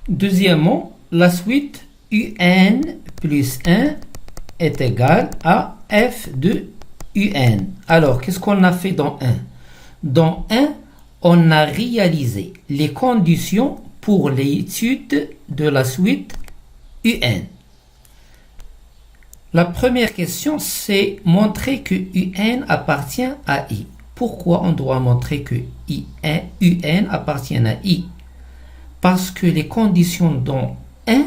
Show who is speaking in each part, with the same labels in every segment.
Speaker 1: Deuxièmement, la suite UN plus 1 est égale à f de UN. Alors, qu'est-ce qu'on a fait dans 1? Dans 1, on a réalisé les conditions pour l'étude de la suite UN. La première question, c'est montrer que UN appartient à I. Pourquoi on doit montrer que UN appartient à I? Parce que les conditions dans 1,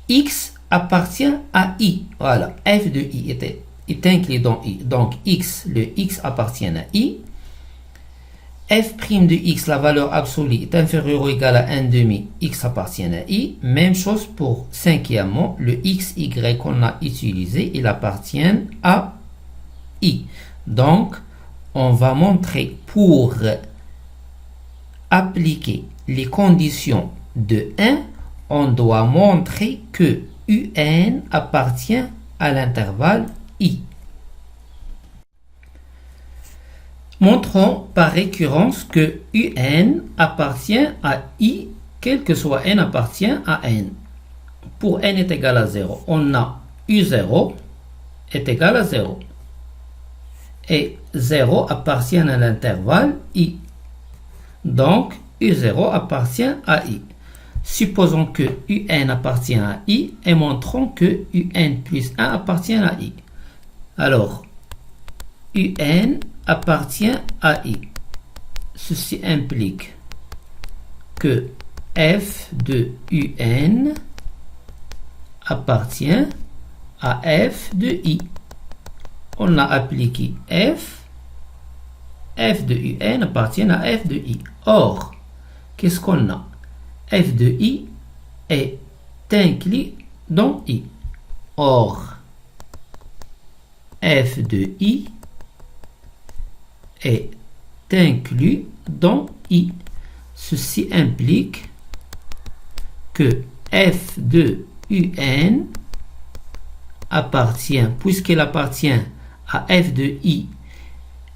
Speaker 1: X appartient à I. Voilà, f de I est inclus dans I. Donc, le X appartient à I. F' de X, la valeur absolue, est inférieure ou égale à 1 demi. X appartient à I. Même chose pour cinquièmement, le XY qu'on a utilisé, il appartient à I. Donc, on va montrer pour appliquer les conditions de 1, on doit montrer que UN appartient à l'intervalle I. Montrons par récurrence que UN appartient à I, quel que soit N appartient à N. Pour N est égal à 0, on a U0 est égal à 0. Et 0 appartient à l'intervalle I. Donc, U0 appartient à I. Supposons que UN appartient à I et montrons que UN plus 1 appartient à I. Alors, UN appartient à I. Ceci implique que f de UN appartient à f de I. On a appliqué f de UN appartient à f de I. Or, qu'est-ce qu'on a? F de I est inclus dans I. Or, f de I est inclus dans I. Ceci implique que f de UN appartient, puisqu'il appartient à f de I,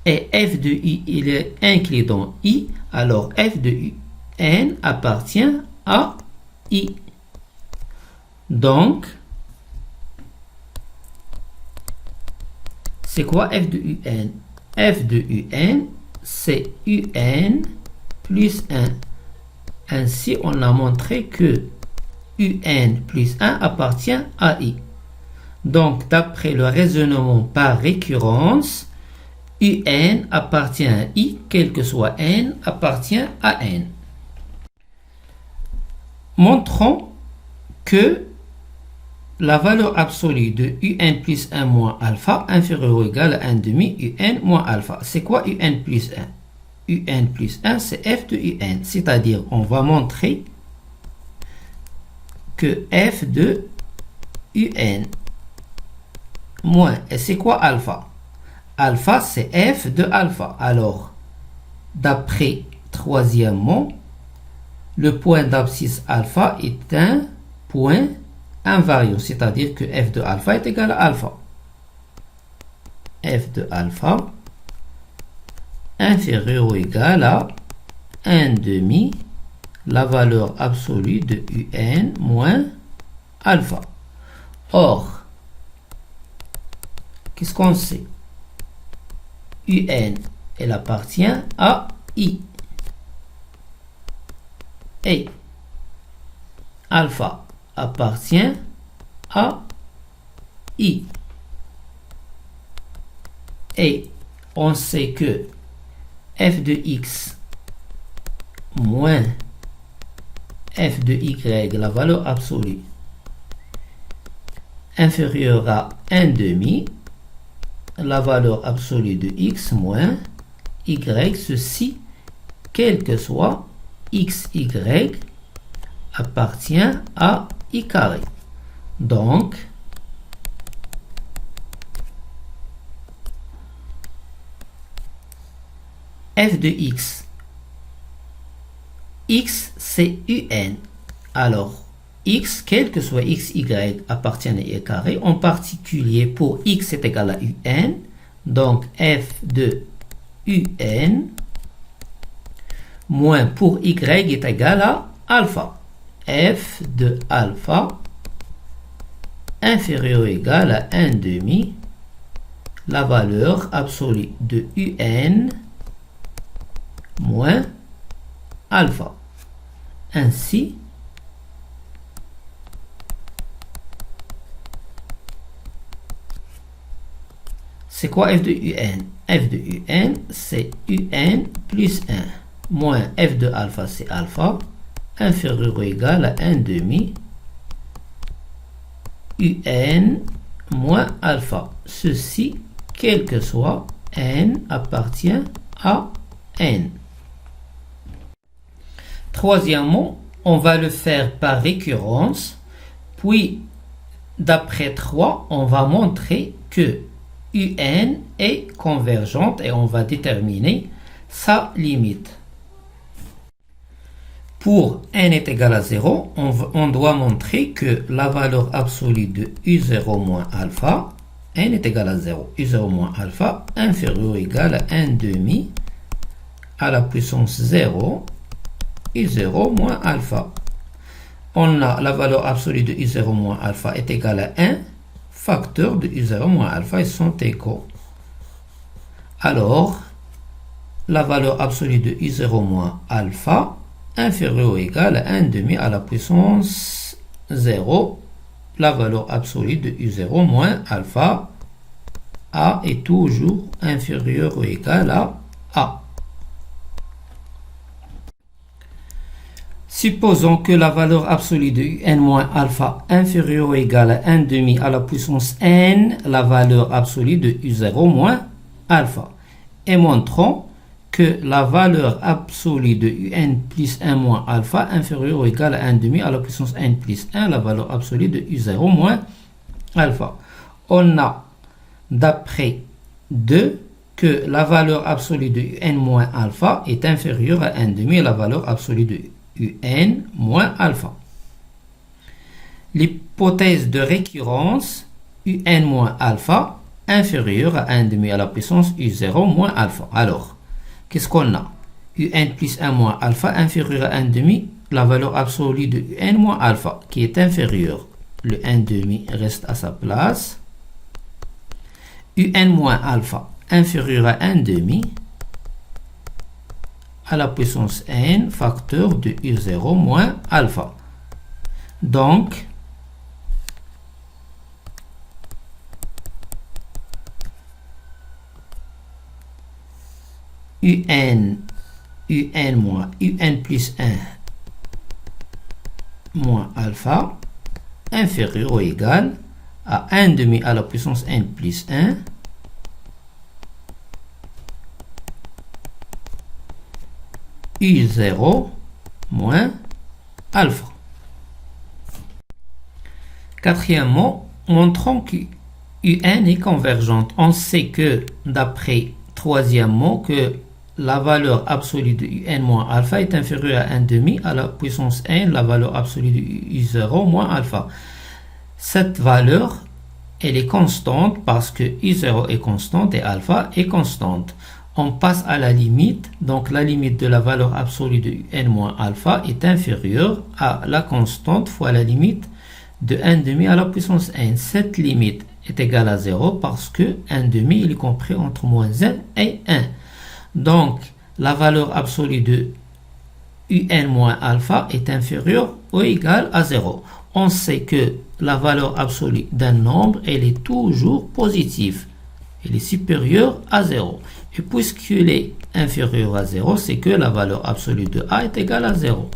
Speaker 1: et f de I il est inclus dans I, alors f de UN appartient à I. Donc, c'est quoi f de UN? F de UN, c'est UN plus 1. Ainsi, on a montré que UN plus 1 appartient à I. Donc, d'après le raisonnement par récurrence, UN appartient à I, quel que soit N, appartient à N. Montrons que la valeur absolue de UN plus 1 moins alpha inférieure ou égale à 1 demi UN moins alpha. C'est quoi UN plus 1? UN plus 1, c'est f de UN. C'est-à-dire, on va montrer que f de UN moins, et c'est quoi alpha? Alpha, c'est f de alpha. Alors, d'après troisièmement, le point d'abscisse alpha est un point invariant, c'est-à-dire que f de alpha est égal à alpha. F de alpha inférieur ou égal à 1 demi la valeur absolue de UN moins alpha. Or, qu'est-ce qu'on sait? UN, elle appartient à I. Et alpha appartient à I. Et on sait que f de x moins f de y, la valeur absolue, inférieure à 1 demi, la valeur absolue de x moins y, ceci, quel que soit xy, appartient à I carré. Donc, f de x, x c'est UN. Alors, x, quel que soit xy, appartient à I carré. En particulier, pour x est égal à UN. Donc, f de UN moins pour y est égal à alpha. F de alpha inférieur ou égal à 1 demi la valeur absolue de un moins alpha. Ainsi, c'est quoi f de un? F de un, c'est un plus 1 moins f de alpha, c'est alpha, inférieur ou égal à 1 demi un moins alpha. Ceci, quel que soit n, appartient à n. Troisièmement, on va le faire par récurrence, puis d'après 3, on va montrer que un est convergente et on va déterminer sa limite. Pour n est égal à 0, on doit montrer que la valeur absolue de u0 moins alpha, n est égal à 0, u0 moins alpha, inférieur ou égal à 1 demi à la puissance 0, u0 moins alpha. On a la valeur absolue de u0 moins alpha est égale à 1, facteurs de u0 moins alpha, ils sont égaux. Alors, la valeur absolue de u0 moins alpha inférieur ou égal à 1 demi à la puissance 0, la valeur absolue de u0 moins alpha, a est toujours inférieur ou égal à a. Supposons que la valeur absolue de un moins alpha inférieure ou égale à 1 demi à la puissance n, la valeur absolue de u0 moins alpha. Et montrons que la valeur absolue de un plus 1 moins alpha inférieure ou égale à 1 demi à la puissance n plus 1, la valeur absolue de u0 moins alpha. On a d'après 2 que la valeur absolue de un moins alpha est inférieure à 1 demi à la valeur absolue de un moins alpha. L'hypothèse de récurrence un moins alpha inférieure à 1 demi à la puissance u0 moins alpha. Alors, qu'est-ce qu'on a? un plus 1 moins alpha inférieur à 1 demi, la valeur absolue de un moins alpha qui est inférieure. Le 1 demi reste à sa place. un moins alpha inférieur à 1 demi à la puissance n facteur de u0 moins alpha. Donc, un plus 1 moins alpha inférieur ou égal à 1 demi à la puissance n plus 1 u0 moins alpha. Quatrièmement, montrons que un est convergente. On sait que d'après troisièmement que la valeur absolue de un moins alpha est inférieure à 1 demi à la puissance n, la valeur absolue de u0 moins alpha. Cette valeur, elle est constante parce que u0 est constante et alpha est constante. On passe à la limite, donc la limite de la valeur absolue de n moins alpha est inférieure à la constante fois la limite de 1 demi à la puissance n. Cette limite est égale à 0 parce que 1 demi il est compris entre moins 1 et 1. Donc, la valeur absolue de un moins alpha est inférieure ou égale à 0. On sait que la valeur absolue d'un nombre, elle est toujours positive. Elle est supérieure à 0. Et puisqu'il est inférieur à 0, c'est que la valeur absolue de a est égale à 0.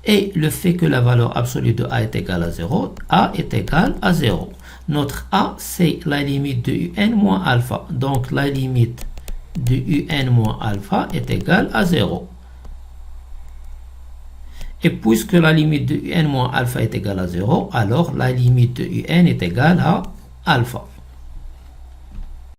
Speaker 1: Et le fait que la valeur absolue de a est égale à 0, a est égal à 0. Notre a, c'est la limite de un moins alpha. Donc, la limite de un moins alpha est égale à 0. Et puisque la limite de un moins alpha est égale à 0, alors la limite de un est égale à alpha.